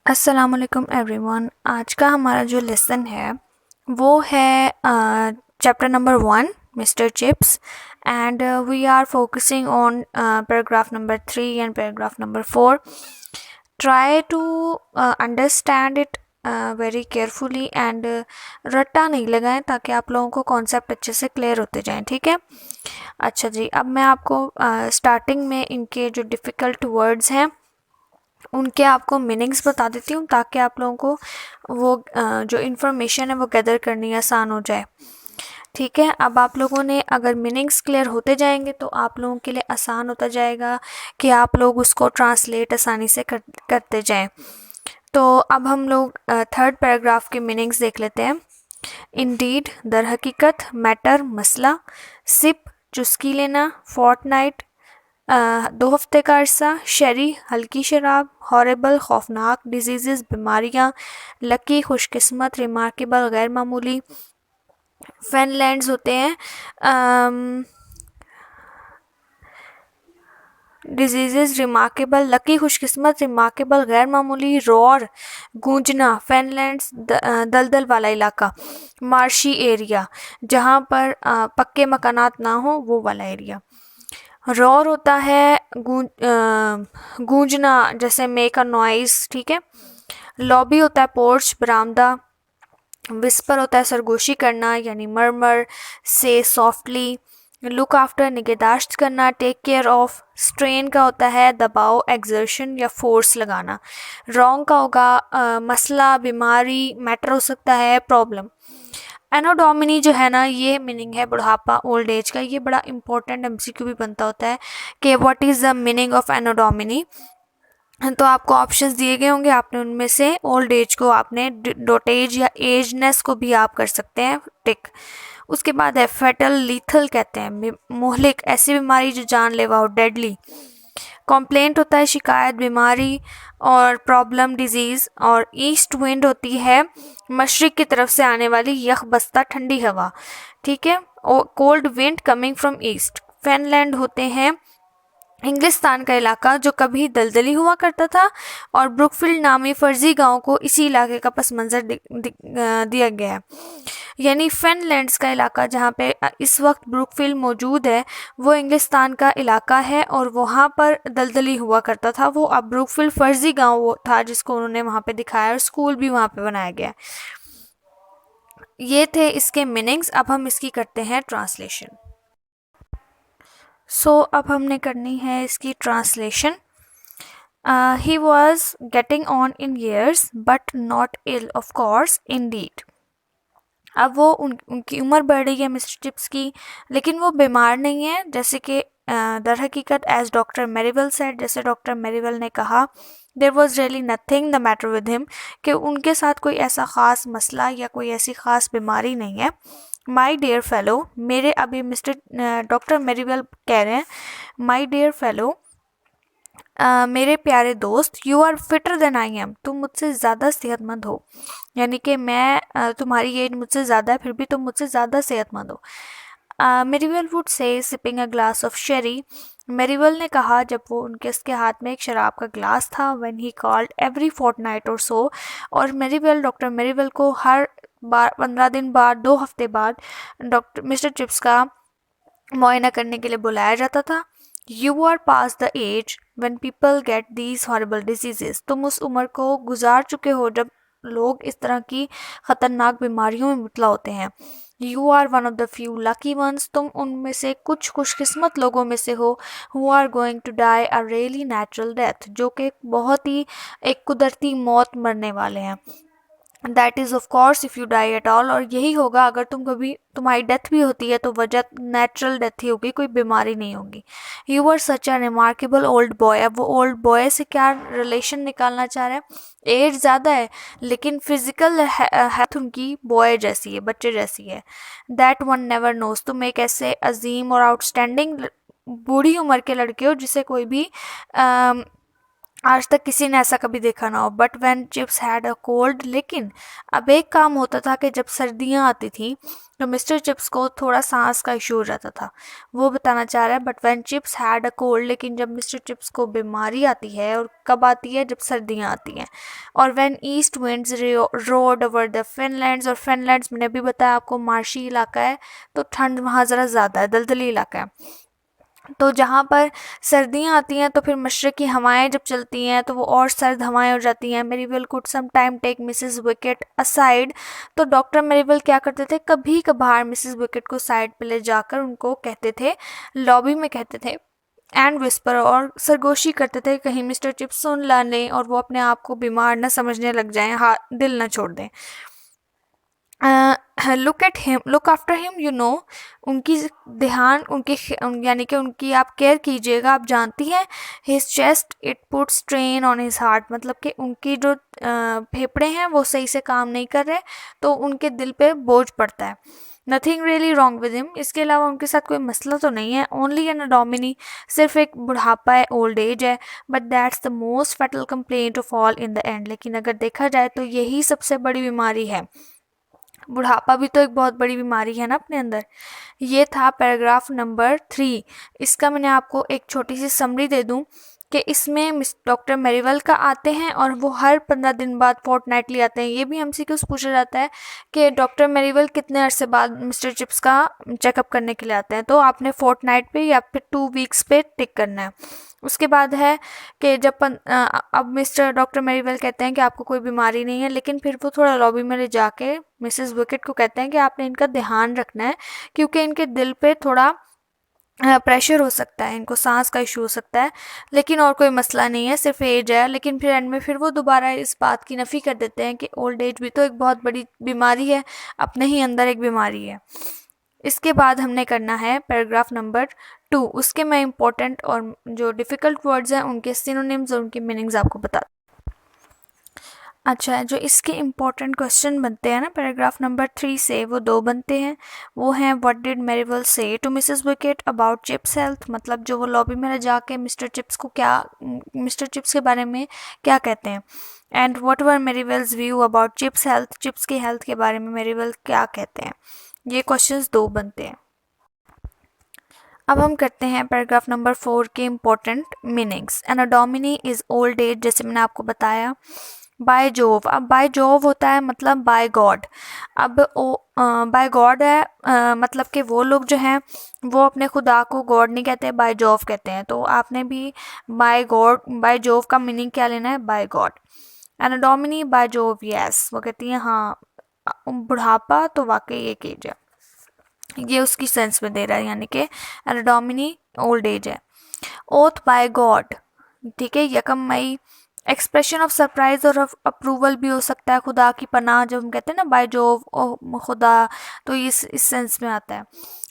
अस्सलामुअलैकुम एवरीवन। आज का हमारा जो लेसन है वो है chapter number 1 Mr Chips and we are focusing on paragraph number 3 and paragraph number 4। Try to understand it very carefully and रट्टा नहीं लगाएं ताकि आप लोगों को कॉन्सेप्ट अच्छे से क्लियर होते जाएं। ठीक है, अच्छा जी। अब मैं आपको स्टार्टिंग में इनके जो डिफ़िकल्ट वर्ड्स हैं उनके आपको मीनिंग्स बता देती हूँ ताकि आप लोगों को वो जो इन्फॉर्मेशन है वो गैदर करनी आसान हो जाए। ठीक है, अब आप लोगों ने अगर मीनिंग्स क्लियर होते जाएंगे तो आप लोगों के लिए आसान होता जाएगा कि आप लोग उसको ट्रांसलेट आसानी से करते जाएं। तो अब हम लोग थर्ड पैराग्राफ के मीनिंग्स देख लेते हैं। इंडीड दर हकीकत, मैटर मसला, सिप चुस्की लेना, फोर्टनाइट 2 हफ्ते का अरसा, शरी हल्की शराब, हॉरेबल खौफनाक, डिजीज़ बीमारियाँ, लकी खुशकिस्मत, रिमार्केबल गैर मामूली। फेनलैंड्स होते हैं डिजीज़ रिमार्केबल, लकी खुशकिस्मत, रिमार्केबल गैर मामूली, रॉर गूंजना, फेनलैंड्स दलदल वाला इलाका, मार्शी एरिया जहाँ पर पक्के मकानात ना हो वो वाला एरिया। रॉर होता है गूंजना, जैसे मेक अ नॉइस। ठीक है, लॉबी होता है पोर्च बरामदा, विस्पर होता है सरगोशी करना यानी मरमर से सॉफ्टली, लुक आफ्टर निगहदाश्त करना, टेक केयर ऑफ, स्ट्रेन का होता है दबाव एक्सर्शन या फोर्स लगाना, रॉन्ग का होगा मसला बीमारी, मैटर हो सकता है प्रॉब्लम। एनोडोमिनी जो है ना, ये मीनिंग है बुढ़ापा ओल्ड एज का। ये बड़ा इंपॉर्टेंट एमसीक्यू भी बनता होता है कि what is the meaning of Anno Domini. तो आपको ऑप्शंस दिए गए होंगे, आपने उनमें से ओल्ड एज को आपने डोटेज या एजनेस को भी आप कर सकते हैं टिक। उसके बाद है फेटल लीथल, कहते हैं मोहलिक, ऐसी बीमारी जो जानलेवा हो, डेडली। कॉम्प्लेंट होता है शिकायत बीमारी और प्रॉब्लम डिजीज़। और ईस्ट विंड होती है मशरिक की तरफ से आने वाली यख बस्ता ठंडी हवा। ठीक है, और cold wind coming from east. Fenland होते हैं इंग्लिस्तान का इलाका जो कभी दलदली हुआ करता था और ब्रुकफील्ड नामी फर्जी गांव को इसी इलाके का पस मंज़र दिया गया है। यानी फेनलैंड्स का इलाका जहाँ पे इस वक्त ब्रुकफील्ड मौजूद है वो इंग्लिस्तान का इलाका है और वहाँ पर दलदली हुआ करता था। वो अब ब्रुकफील्ड फर्जी गांव था जिसको उन्होंने वहाँ पे दिखाया और स्कूल भी वहाँ पे बनाया गया। ये थे इसके मीनिंग्स। अब हम इसकी करते हैं ट्रांसलेशन। सो अब हमने करनी है इसकी translation. He was getting on in years but not ill of course indeed. अब वो उनकी उम्र बढ़ रही है मिस्टर चिप्स की, लेकिन वो बीमार नहीं है। जैसे कि दर हकीकत एज डॉक्टर मेरीवेल सेड, जैसे डॉक्टर मेरीवेल ने कहा, there was really nothing the matter with him, कि उनके साथ कोई ऐसा ख़ास मसला या कोई ऐसी ख़ास बीमारी नहीं है। माई डियर फेलो, मेरे अभी मिस्टर डॉक्टर मेरीवेल कह रहे हैं, माई डियर फेलो मेरे प्यारे दोस्त, you are fitter than I am, तुम मुझसे ज़्यादा सेहतमंद हो। यानी कि मैं तुम्हारी एज मुझसे ज़्यादा है फिर भी तुम मुझसे ज़्यादा सेहतमंद हो। Merivale would say sipping a glass of Sheri, Merivale ने कहा जब वो उसके हाथ में एक शराब का ग्लास था। When he called every Fortnite और सो, और मेरीवेल डॉक्टर मेरीवेल को हर बार 15 दिन बाद 2 हफ्ते बाद डॉक्टर मिस्टर चिप्स का मुआयना करने के लिए बुलाया जाता था। You are past the age when people get these horrible diseases, तुम उस उम्र को गुजार चुके हो जब लोग इस तरह की ख़तरनाक बीमारियों में मुबतला होते हैं। You are one of the few lucky ones, तुम उनमें से कुछ खुशकिस्मत लोगों में से हो। Who are going to die a really natural death, जो कि बहुत ही एक कुदरती मौत मरने वाले हैं। That is of course if you die at all, और यही होगा अगर तुम्हारी डेथ भी होती है तो वजह नेचुरल डेथ ही होगी, कोई बीमारी नहीं होगी। You are such a remarkable old boy, अब वो ओल्ड बॉय से क्या रिलेशन निकालना चाह रहे हैं। एज ज़्यादा है लेकिन फिजिकल हेल्थ उनकी बॉय जैसी है, बच्चे जैसी है। दैट वन नेवर नोज, तुम एक ऐसे अजीम और आउटस्टैंडिंग बूढ़ी उम्र के लड़के हो जिसे कोई भी आज तक किसी ने ऐसा कभी देखा ना हो। But when chips had a cold, लेकिन अब एक काम होता था कि जब सर्दियाँ आती थी तो मिस्टर चिप्स को थोड़ा सांस का इशू हो जाता था। वो बताना चाह रहा है but when chips had a cold, लेकिन जब मिस्टर चिप्स को बीमारी आती है, और कब आती है, जब सर्दियाँ आती हैं। और when east winds rode over the fenlands, और फिनलैंड्स मैंने भी बताया आपको मार्शी इलाका है, तो ठंड वहाँ ज़रा ज़्यादा है, दलदली इलाका है। तो जहाँ पर सर्दियाँ आती हैं तो फिर मशरक़ी हवाएं जब चलती हैं तो वो और सर्द हवाएं हो जाती हैं। Merivale could some time take Mrs Wickett aside, तो डॉक्टर मेरीवेल क्या करते थे, कभी कभार मिसेस विकेट को साइड पे ले जाकर उनको कहते थे, लॉबी में कहते थे, एंड विस्पर, और सरगोशी करते थे कहीं मिस्टर चिप्स सुन ला लें और वो अपने आप को बीमार न समझने लग जाएं, हाथ दिल न छोड़ दें। Look at him, look after him, you know, उनकी ध्यान, यानी कि उनकी आप केयर कीजिएगा, आप जानती हैं। His chest it put strain on his heart, मतलब कि उनकी जो फेफड़े हैं वो सही से काम नहीं कर रहे, तो उनके दिल पे बोझ पड़ता है। Nothing really wrong with him, इसके अलावा उनके साथ कोई मसला तो नहीं है। ओनली एन एडोमिनी, सिर्फ एक बुढ़ापा है, ओल्ड एज है। But that's the most fatal complaint of all in the end, लेकिन अगर देखा जाए तो यही सबसे बड़ी बीमारी है। बुढ़ापा भी तो एक बहुत बड़ी बीमारी है ना अपने अंदर। ये था पैराग्राफ नंबर 3। इसका मैंने आपको एक छोटी सी समरी दे दूं कि इसमें मिस डॉक्टर मेरीवेल का आते हैं और वो हर 15 दिन बाद फोर्टनाइटली आते हैं। ये भी हमसे क्यों पूछा जाता है कि डॉक्टर मेरीवेल कितने अरसे बाद मिस्टर चिप्स का चेकअप करने के लिए आते हैं, तो आपने फोर्टनाइट पे या फिर 2 वीक्स पे टिक करना है। उसके बाद है कि जब अब मिस्टर डॉक्टर मेरीवेल कहते हैं कि आपको कोई बीमारी नहीं है, लेकिन फिर वो थोड़ा लॉबी में ले जाके मिसेस विकेट को कहते हैं कि आपने इनका ध्यान रखना है, क्योंकि इनके दिल पे थोड़ा प्रेशर हो सकता है, इनको सांस का इशू हो सकता है, लेकिन और कोई मसला नहीं है, सिर्फ एज है। लेकिन फिर एंड में फिर वो दोबारा इस बात की नफ़ी कर देते हैं कि ओल्ड एज भी तो एक बहुत बड़ी बीमारी है, अपने ही अंदर एक बीमारी है। इसके बाद हमने करना है पैराग्राफ नंबर 2। उसके मैं इम्पोर्टेंट और जो डिफ़िकल्ट वर्ड्स हैं उनके सिनोनिम्स और उनकी मीनिंग्स आपको बता। अच्छा, जो इसके इम्पोर्टेंट क्वेश्चन बनते हैं ना पैराग्राफ नंबर 3 से, वो 2 बनते हैं। वो हैं what did Merivale say to Mrs Wickett about Chips health, मतलब जो वो लॉबी में जाके मिस्टर चिप्स को मिस्टर चिप्स के बारे में क्या कहते हैं। And what were Merivale's view about Chips health, Chips की हेल्थ के बारे में मेरीवेल क्या कहते हैं। ये क्वेश्चंस 2 बनते हैं। अब हम करते हैं पैराग्राफ नंबर 4 के important meanings. एनाडोमिनी is old age, जैसे मैंने आपको बताया। बाय जोव, अब बाय जोव होता है मतलब बाय गॉड। अब बाय गॉड है मतलब कि वो लोग जो हैं वो अपने खुदा को गॉड नहीं कहते, बाय जोव कहते हैं। तो आपने भी बाय गॉड, बाय जोव का मीनिंग क्या लेना है, by God. Anno domini by Jove, yes, वो कहती हैं हाँ बुढ़ापा तो वाकई एक एज है, ये उसकी सेंस में दे रहा है, यानी कि एनाडोमिनी ओल्ड एज है। ओथ बाय गॉड, ठीक है, यकम मई। एक्सप्रेशन ऑफ सरप्राइज और अप्रूवल भी हो सकता है, खुदा की पनाह जब हम कहते हैं ना बाय जोव ओ खुदा, तो इस सेंस में आता है।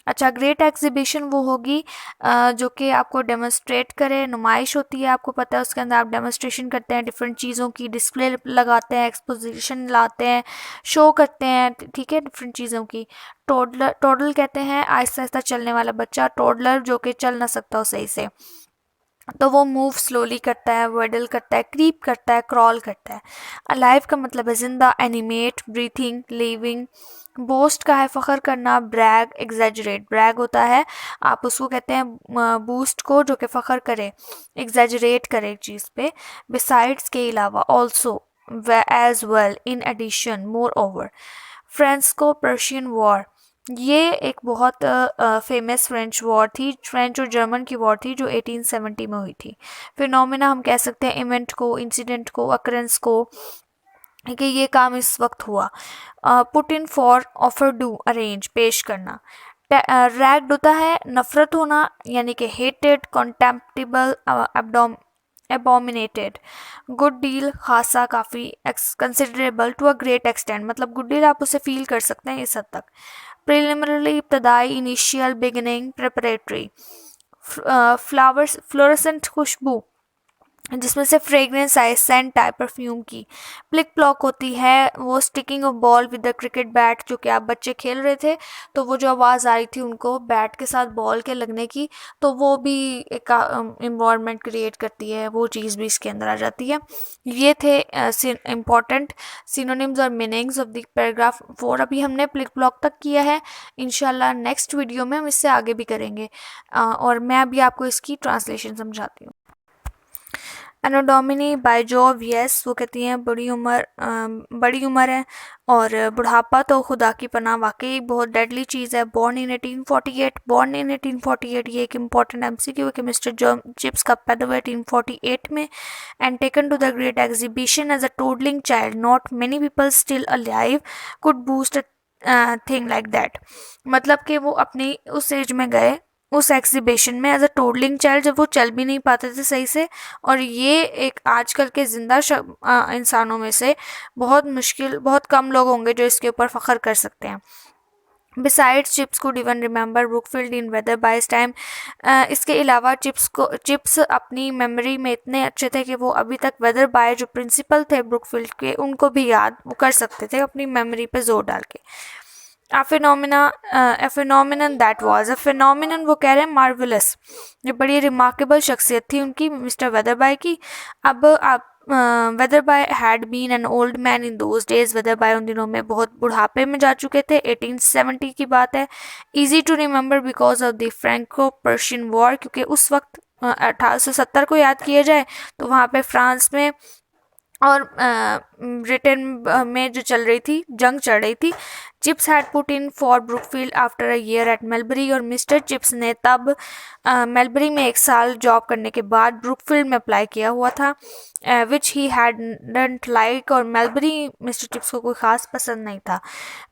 अच्छा, ग्रेट एग्जीबिशन वो होगी जो कि आपको डेमोन्स्ट्रेट करे, नुमाइश होती है, आपको पता है उसके अंदर आप डेमोन्स्ट्रेशन करते हैं, डिफरेंट चीज़ों की डिस्प्ले लगाते हैं, एक्सपोजिशन लाते हैं, शो करते हैं, ठीक है, डिफरेंट चीज़ों की। टोडलर, टोडल कहते हैं आहिस्ता आहिस्ता चलने वाला बच्चा, टोडलर जो कि चल ना सकता हो सही से, तो वो मूव स्लोली करता है, वेडल करता है, क्रीप करता है, क्रॉल करता है। अलाइव का मतलब है जिंदा, एनिमेट, ब्रीथिंग, लिविंग। बोस्ट का है फ़ख्र करना, ब्रैग, एग्जैजरेट, ब्रैग होता है आप उसको कहते हैं बूस्ट को जो कि फ़ख्र करे, एग्जैजरेट करे एक चीज़ पे। बिसाइड्स के अलावा, also, as well, in addition, moreover. Franco Prussian war, ये एक बहुत फेमस फ्रेंच वॉर थी, फ्रेंच और जर्मन की वॉर थी जो 1870 में हुई थी। फिनोमेना हम कह सकते हैं इवेंट को, इंसिडेंट को, अकरेंस को, कि ये काम इस वक्त हुआ। Put in for, offer, do, arrange, पेश करना। रैग्ड होता है नफरत होना, यानी कि hated, contemptible, abominated. Good deal, खासा, काफ़ी, considerable, to a great extent, मतलब गुड डील आप उसे फील कर सकते हैं इस हद तक। प्रिलिमिनरी, इब्तदाई, initial, beginning, preparatory. Flowers, fluorescent, खुशबू, जिसमें से फ्रेग्रेंस आए सेंट आए परफ्यूम की। प्लिक प्लॉक होती है वो sticking of ball with the cricket bat, जो कि आप बच्चे खेल रहे थे तो वो जो आवाज़ आ रही थी उनको बैट के साथ बॉल के लगने की, तो वो भी एक इन्वायरमेंट क्रिएट करती है, वो चीज़ भी इसके अंदर आ जाती है। ये थे इम्पॉर्टेंट सिनोनिम्स और मीनिंग्स ऑफ द पैराग्राफ 4। अभी हमने प्लिक प्लॉक तक किया है, इंशाल्लाह नेक्स्ट वीडियो में हम इससे आगे भी करेंगे। और मैं अभी आपको इसकी ट्रांसलेशन समझाती हूँ। एनोडोमिनी बाय जॉब, यस, वो कहती हैं बड़ी उम्र है और बुढ़ापा तो खुदा की पनाह, वाकई बहुत डेडली चीज़ है। बॉर्न इन 1848, बॉर्न इन 1848 ये एक इम्पॉर्टेंट एमसीक्यू है कि मिस्टर जॉन चिप्स का पैदा हुआ 1848 में। And taken to the great exhibition as a toddling child, not many people still alive could boast thing like that. मतलब कि वो अपनी उस एज में गए उस एग्जीबिशन में एज अ टोडलिंग चाइल्ड, जब वो चल भी नहीं पाते थे सही से, और ये एक आजकल के ज़िंदा इंसानों में से बहुत कम लोग होंगे जो इसके ऊपर फ़ख्र कर सकते हैं। Besides chips could even remember Brookfield in whether by इस टाइम। इसके अलावा चिप्स अपनी मेमोरी में इतने अच्छे थे कि वो अभी तक वेदर बाय जो प्रिंसिपल थे ब्रुकफील्ड के उनको भी याद वो कर सकते थे अपनी मेमोरी पे जोर डाल के। a phenomenon that was a phenomenon, वो कह रहे हैं मार्वलस, ये बड़ी रिमार्केबल शख्सियत थी उनकी मिस्टर वेदरबाय की। अब आप Wetherby had been an old man in those days, Wetherby उन दिनों में बहुत बुढ़ापे में जा चुके थे, 1870 की बात है। Easy to remember because of the Franco Persian war, क्योंकि उस वक्त 1870 को याद किया जाए तो वहाँ पे फ्रांस में और ब्रिटेन में जो चल रही थी, जंग चल रही थी। Chips had put in for Brookfield after a year at Melbury, और मिस्टर चिप्स ने तब मेलबरी में 1 साल जॉब करने के बाद ब्रुकफील्ड में अप्लाई किया हुआ था, विच ही हैडंट लाइक, और मेलबरी मिस्टर चिप्स को कोई ख़ास पसंद नहीं था।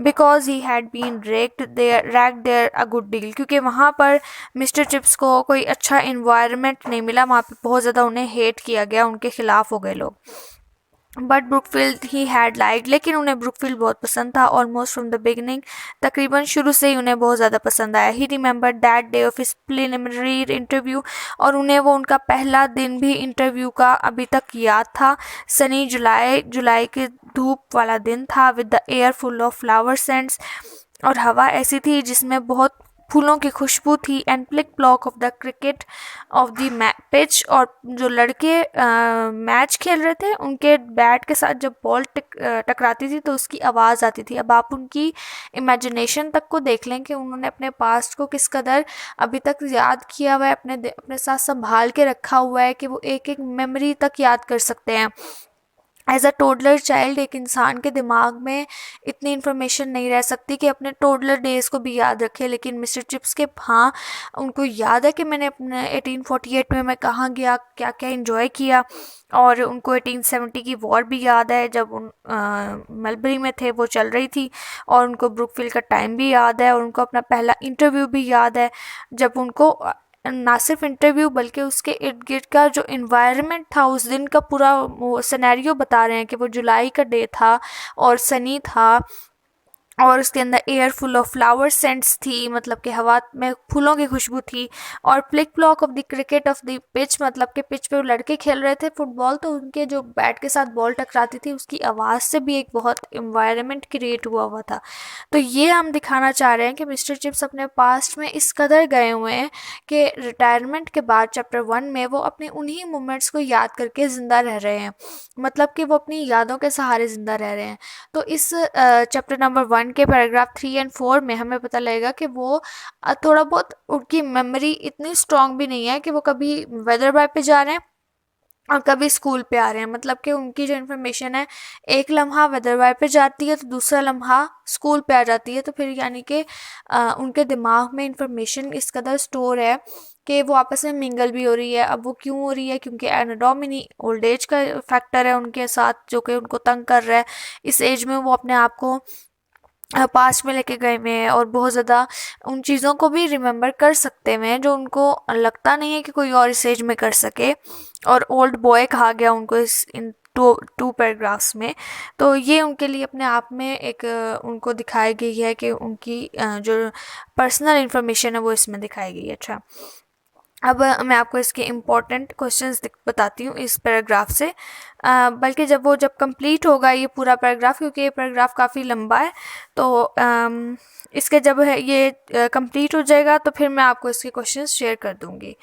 Because he had been ragged there a good deal, क्योंकि वहाँ पर मिस्टर चिप्स को कोई अच्छा इन्वायरमेंट नहीं मिला, वहाँ पे बहुत ज़्यादा उन्हें हेट किया गया, उनके खिलाफ हो गए लोग। But Brookfield he had like, लेकिन उन्हें ब्रुकफील्ड बहुत पसंद था, ऑलमोस्ट फ्रॉम द बिगनिंग, तकरीबन शुरू से ही उन्हें बहुत ज़्यादा पसंद आया। He remember that day of his preliminary interview, और उन्हें वो उनका पहला दिन भी इंटरव्यू का अभी तक याद था। सनी जुलाई के धूप वाला दिन था, with the air full of flower scents, और हवा ऐसी थी जिसमें बहुत फूलों की खुशबू थी। And plick plock of the cricket off the pitch, और जो लड़के मैच खेल रहे थे उनके बैट के साथ जब बॉल टकराती थी तो उसकी आवाज़ आती थी। अब आप उनकी इमेजिनेशन तक को देख लें कि उन्होंने अपने पास्ट को किस कदर अभी तक याद किया हुआ है, अपने साथ संभाल के रखा हुआ है कि वो एक एक मेमोरी तक याद कर सकते हैं। एज अ टोडलर चाइल्ड, एक इंसान के दिमाग में इतनी इन्फॉर्मेशन नहीं रह सकती कि अपने टोडलर डेज़ को भी याद रखे, लेकिन मिस्टर चिप्स के हाँ उनको याद है कि मैंने अपने 1848 में मैं कहाँ गया, क्या क्या इन्जॉय किया, और उनको 1870 की वॉर भी याद है जब उन मेलबरी में थे, वो चल रही थी, और उनको ब्रुकफील्ड का टाइम भी याद है, और उनको अपना पहला इंटरव्यू भी याद है जब उनको ना सिर्फ इंटरव्यू बल्कि उसके इर्द गिर्द का जो इन्वायरमेंट था उस दिन का पूरा वो सिनेरियो बता रहे हैं कि वो जुलाई का डे था और सनी था, और उसके अंदर air full of flower scents थी, मतलब कि हवा में फूलों की खुशबू थी। और plick plock of the cricket off the pitch, मतलब कि पिच पे वो लड़के खेल रहे थे फुटबॉल, तो उनके जो बैट के साथ बॉल टकराती थी उसकी आवाज़ से भी एक बहुत इन्वायरमेंट क्रिएट हुआ था। तो ये हम दिखाना चाह रहे हैं कि मिस्टर चिप्स अपने पास्ट में इस कदर गए हुए हैं कि रिटायरमेंट के बाद चैप्टर 1 में वो अपने उन्हीं मोमेंट्स को याद करके ज़िंदा रह रहे हैं, मतलब कि वो अपनी यादों के सहारे ज़िंदा रह रहे हैं। तो इस चैप्टर नंबर 1 के पैराग्राफ 3 एंड 4 में हमें पता लगेगा कि वो थोड़ा बहुत उनकी मेमोरी इतनी स्ट्रॉन्ग भी नहीं है कि वो कभी वेदर बाय पे जा रहे हैं और कभी स्कूल पे आ रहे हैं, मतलब कि उनकी जो इन्फॉर्मेशन है एक लम्हा वेदरवाय पे जाती है तो दूसरा लम्हा स्कूल पे आ जाती है, तो फिर यानी कि उनके दिमाग में इन्फॉर्मेशन इस कदर स्टोर है कि वो आपस में मिंगल भी हो रही है। अब वो क्यों हो रही है? क्योंकि एनाटॉमी ओल्ड एज का फैक्टर है उनके साथ जो कि उनको तंग कर रहा है। इस एज में वो अपने आप को पास्ट में लेके गए हुए हैं और बहुत ज़्यादा उन चीज़ों को भी रिमेंबर कर सकते हुए हैं जो उनको लगता नहीं है कि कोई और इस एज में कर सके, और ओल्ड बॉय कहा गया उनको इस इन टू पैराग्राफ्स में। तो ये उनके लिए अपने आप में एक उनको दिखाई गई है कि उनकी जो पर्सनल इन्फॉर्मेशन है वो इसमें दिखाई गई है। अच्छा, अब मैं आपको इसके इम्पोर्टेंट क्वेश्चंस बताती हूँ इस पैराग्राफ से। बल्कि जब कंप्लीट होगा ये पूरा पैराग्राफ, क्योंकि ये पैराग्राफ काफ़ी लंबा है, तो इसके जब है ये कंप्लीट हो जाएगा तो फिर मैं आपको इसके क्वेश्चंस शेयर कर दूँगी।